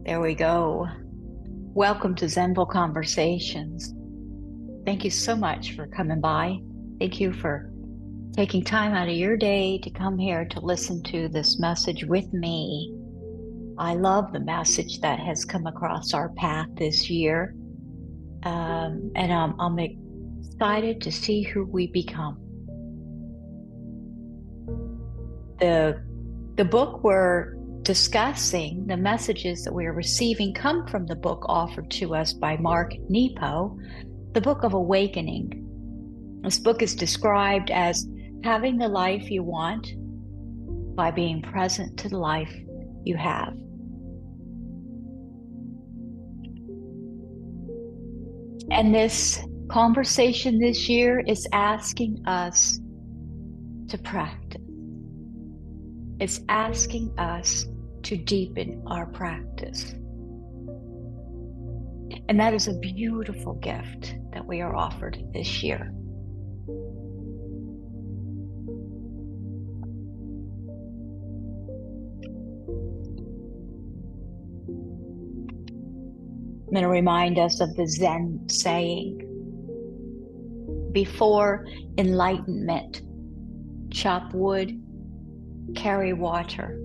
There we go. Welcome to Zenful Conversations. Thank you so much for coming by. Thank you for taking time out of your day to come here to listen to this message with me. I love the message that has come across our path this year. And I'm excited to see who we become. The book we're discussing, the messages that we are receiving, come from the book offered to us by Mark Nepo, the Book of Awakening. This book is described as having the life you want by being present to the life you have. And this conversation this year is asking us to practice. It's asking us to deepen our practice. And that is a beautiful gift that we are offered this year. I'm going to remind us of the Zen saying, before enlightenment, chop wood, carry water.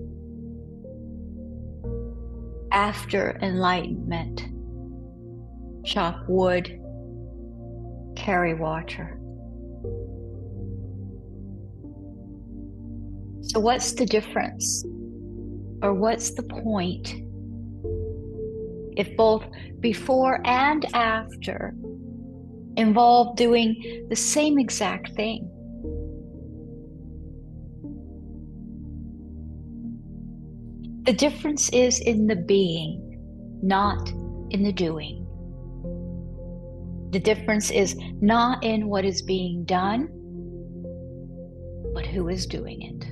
After enlightenment, chop wood, carry water. So what's the difference? Or what's the point if both before and after involve doing the same exact thing? The difference is in the being, not in the doing. The difference is not in what is being done, but who is doing it.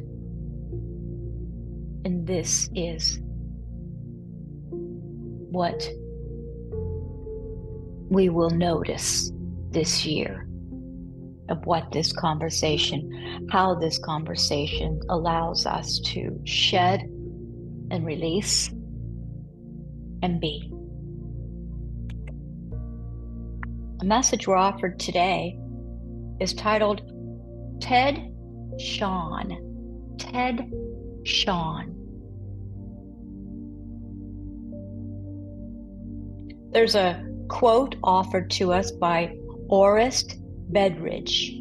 And this is what we will notice this year of what this conversation, how this conversation allows us to shed and release and be. The message we're offered today is titled Ted SHAWN. Ted SHAWN. There's a quote offered to us by Orist Bedridge.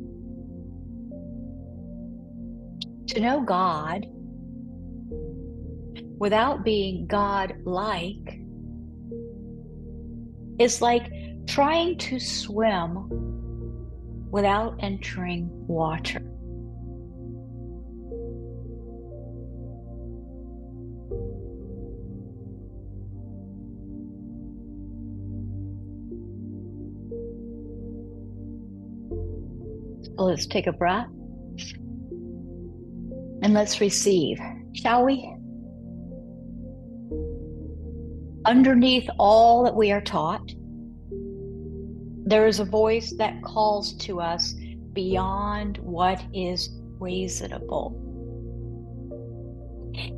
To know God without being God-like is like trying to swim without entering water. So let's take a breath and let's receive, shall we? Underneath all that we are taught, there is a voice that calls to us beyond what is reasonable.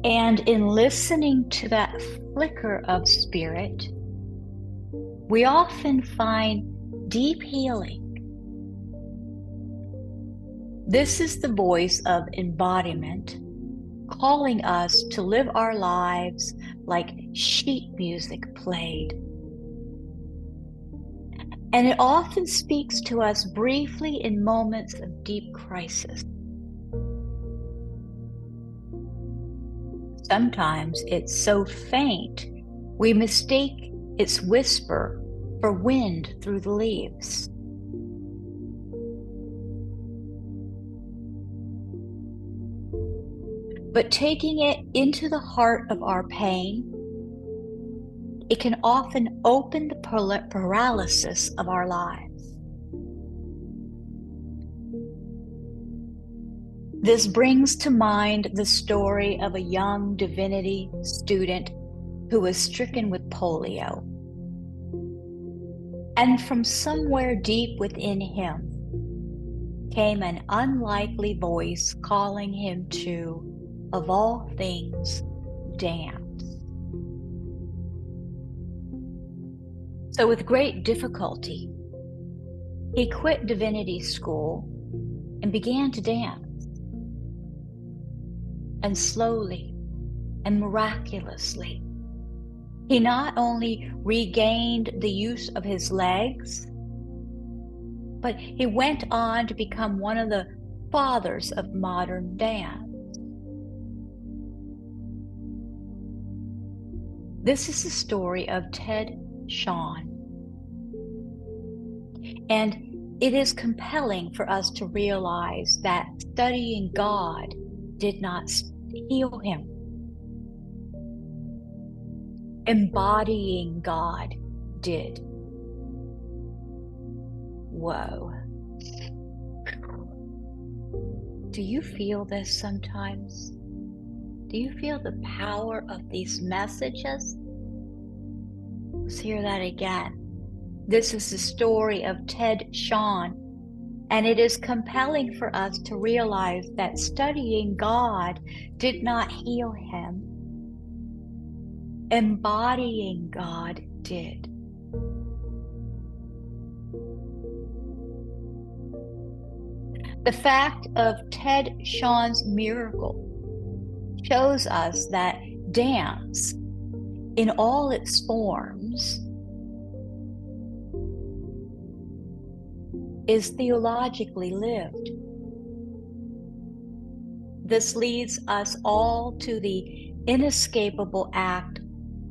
And in listening to that flicker of spirit, we often find deep healing. This is the voice of embodiment calling us to live our lives like sheet music played. And it often speaks to us briefly in moments of deep crisis. Sometimes it's so faint, we mistake its whisper for wind through the leaves. But taking it into the heart of our pain, it can often open the paralysis of our lives. This brings to mind the story of a young divinity student who was stricken with polio. And from somewhere deep within him came an unlikely voice calling him to, of all things, dance. So with great difficulty, he quit divinity school and began to dance. And slowly and miraculously, he not only regained the use of his legs, but he went on to become one of the fathers of modern dance. This is the story of Ted SHAWN. And it is compelling for us to realize that studying God did not heal him. Embodying God did. Whoa. Do you feel this sometimes? Do you feel the power of these messages? Let's hear that again. This is the story of Ted SHAWN, and it is compelling for us to realize that studying God did not heal him. Embodying God did. The fact of Ted SHAWN's miracle shows us that dance, in all its forms, is theologically lived. This leads us all to the inescapable act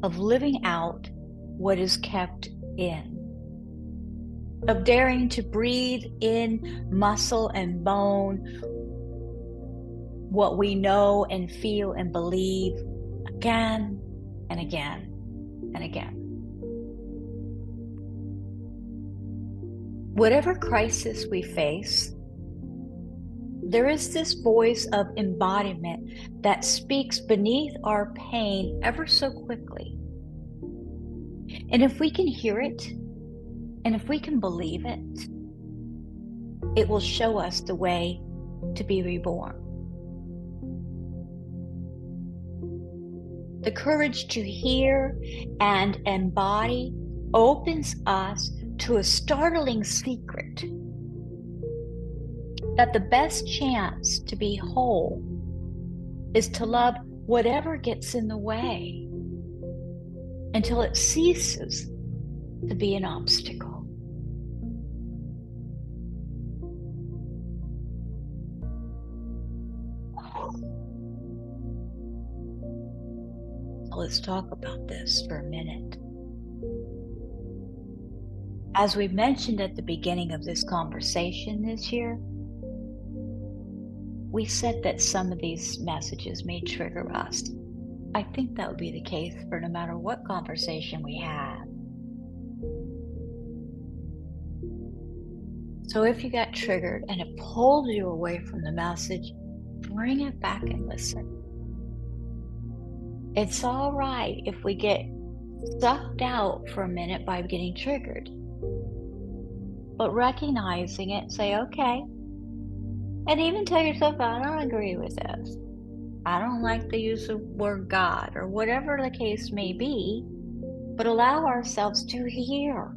of living out what is kept in, of daring to breathe in muscle and bone what we know and feel and believe again and again and again. Whatever crisis we face, there is this voice of embodiment that speaks beneath our pain ever so quickly. And if we can hear it, and if we can believe it, it will show us the way to be reborn. The courage to hear and embody opens us to a startling secret that the best chance to be whole is to love whatever gets in the way until it ceases to be an obstacle. So let's talk about this for a minute. As we mentioned at the beginning of this conversation this year, we said that some of these messages may trigger us. I think that would be the case for no matter what conversation we have. So if you got triggered and it pulled you away from the message, bring it back and listen. It's all right if we get sucked out for a minute by getting triggered. But recognizing it, say, okay. And even tell yourself, I don't agree with this. I don't like the use of word God, or whatever the case may be, but allow ourselves to hear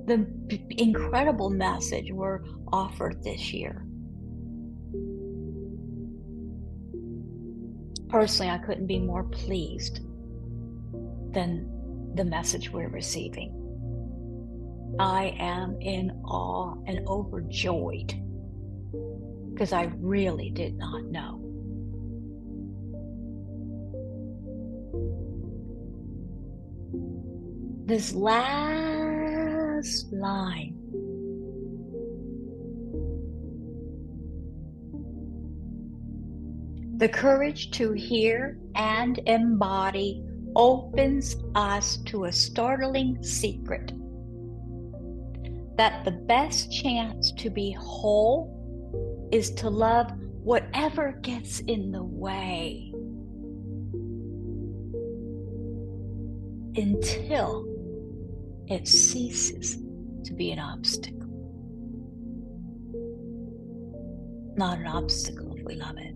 the incredible message we're offered this year. Personally, I couldn't be more pleased than the message we're receiving. I am in awe and overjoyed because I really did not know. This last line, the courage to hear and embody opens us to a startling secret that the best chance to be whole is to love whatever gets in the way until it ceases to be an obstacle. Not an obstacle if we love it.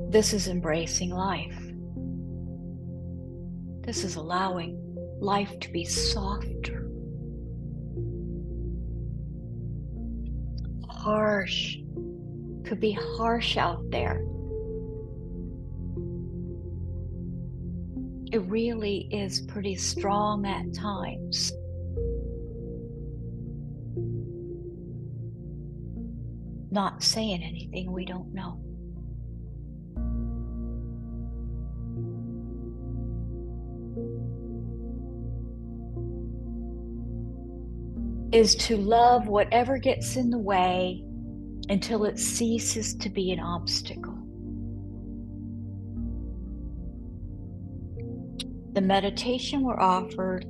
This is embracing life. This is allowing life to be softer. Harsh. Could be harsh out there. It really is pretty strong at times. Not saying anything we don't know. Is to love whatever gets in the way until it ceases to be an obstacle. The meditation we're offered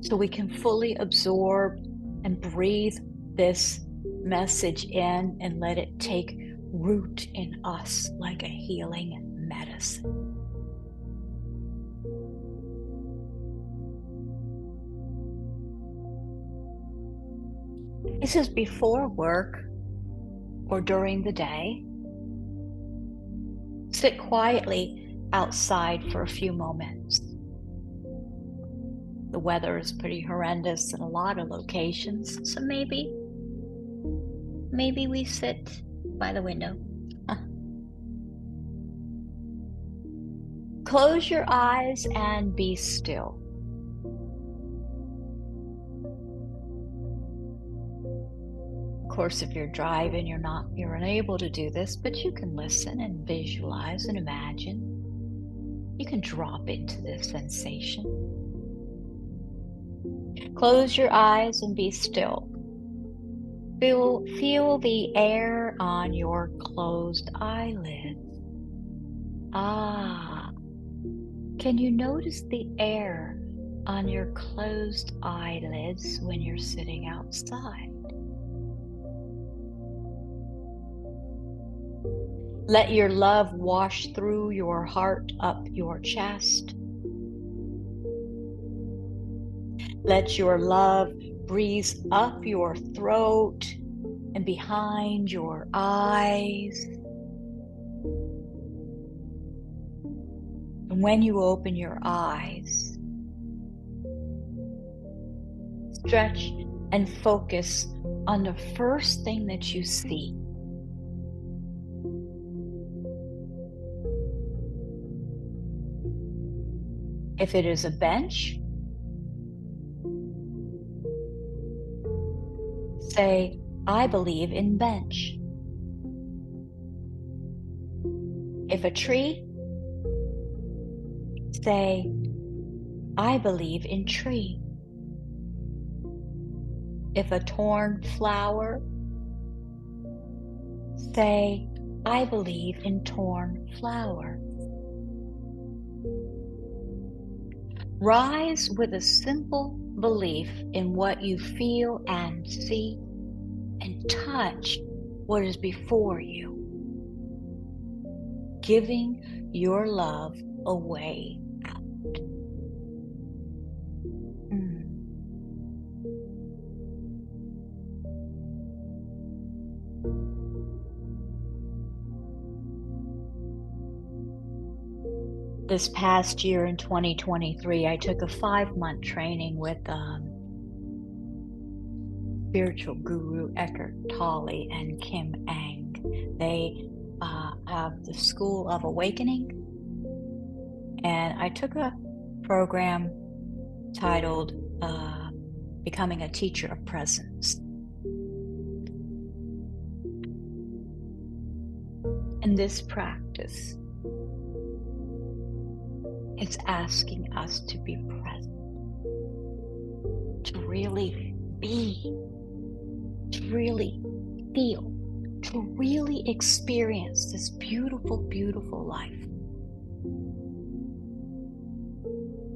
so we can fully absorb and breathe this message in and let it take root in us like a healing medicine. This is before work or during the day. Sit quietly outside for a few moments. The weather is pretty horrendous in a lot of locations, so maybe we sit by the window. Close your eyes and be still. Of course, if you're driving, you're unable to do this, but you can listen and visualize and imagine. You can drop into this sensation. Close your eyes and be still. Feel the air on your closed eyelids. Can you notice the air on your closed eyelids when you're sitting outside? Let your love wash through your heart up your chest. Let your love breeze up your throat and behind your eyes. And when you open your eyes, stretch and focus on the first thing that you see. If it is a bench, say, I believe in bench. If a tree, say, I believe in tree. If a torn flower, say, I believe in torn flower. Rise with a simple belief in what you feel and see, and touch what is before you, giving your love away out. This past year in 2023, I took a 5-month training with spiritual guru Eckhart Tolle and Kim Ang. They have the School of Awakening, and I took a program titled Becoming a Teacher of Presence. And this practice is asking us to be present, to really be, to really feel, to really experience this beautiful, beautiful life.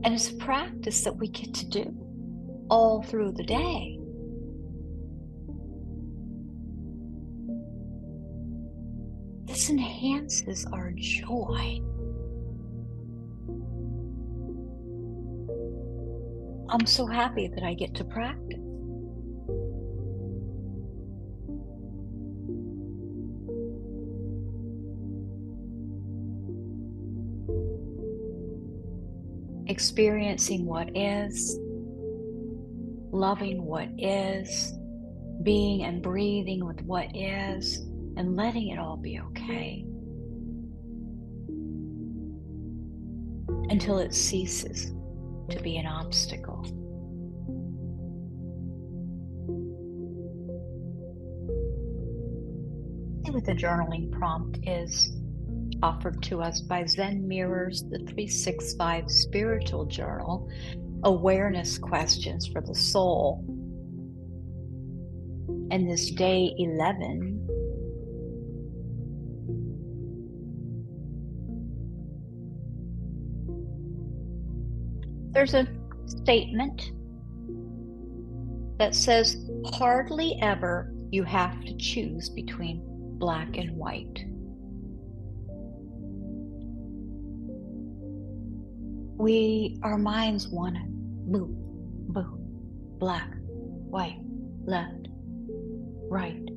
And it's a practice that we get to do all through the day. This enhances our joy. I'm so happy that I get to practice. experiencing what is, loving what is, being and breathing with what is, and letting it all be okay until it ceases to be an obstacle. See what the journaling prompt is offered to us by Zen Mirrors, the 365 Spiritual Journal, awareness questions for the soul. And this day 11, there's a statement that says, hardly ever you have to choose between black and white. Our minds want to move, black, white, left, right.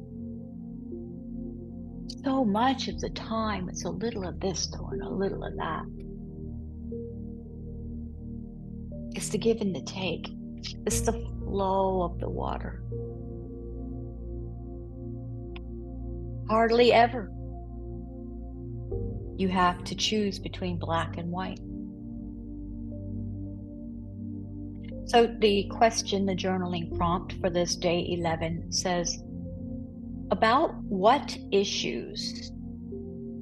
So much of the time, it's a little of this and a little of that. It's the give and the take. It's the flow of the water. Hardly ever you have to choose between black and white. So the question, the journaling prompt for this day 11 says, about what issues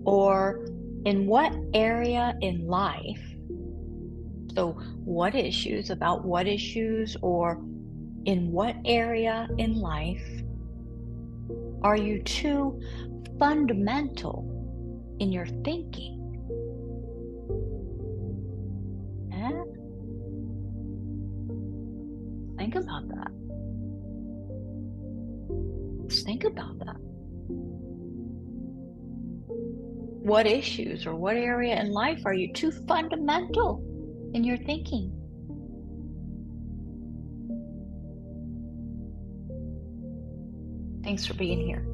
or in what area in life, so what issues, about what issues or in what area in life are you too fundamental in your thinking? Think about that. Just think about that. What issues or what area in life are you too fundamental in your thinking? Thanks for being here.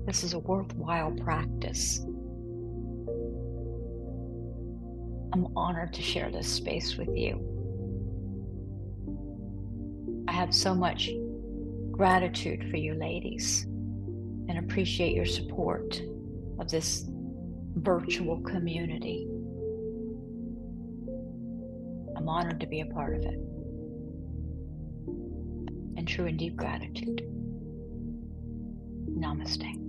This is a worthwhile practice. I'm honored to share this space with you. I have so much gratitude for you ladies and appreciate your support of this virtual community. I'm honored to be a part of it. And true and deep gratitude. Namaste.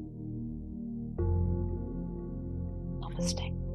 Namaste.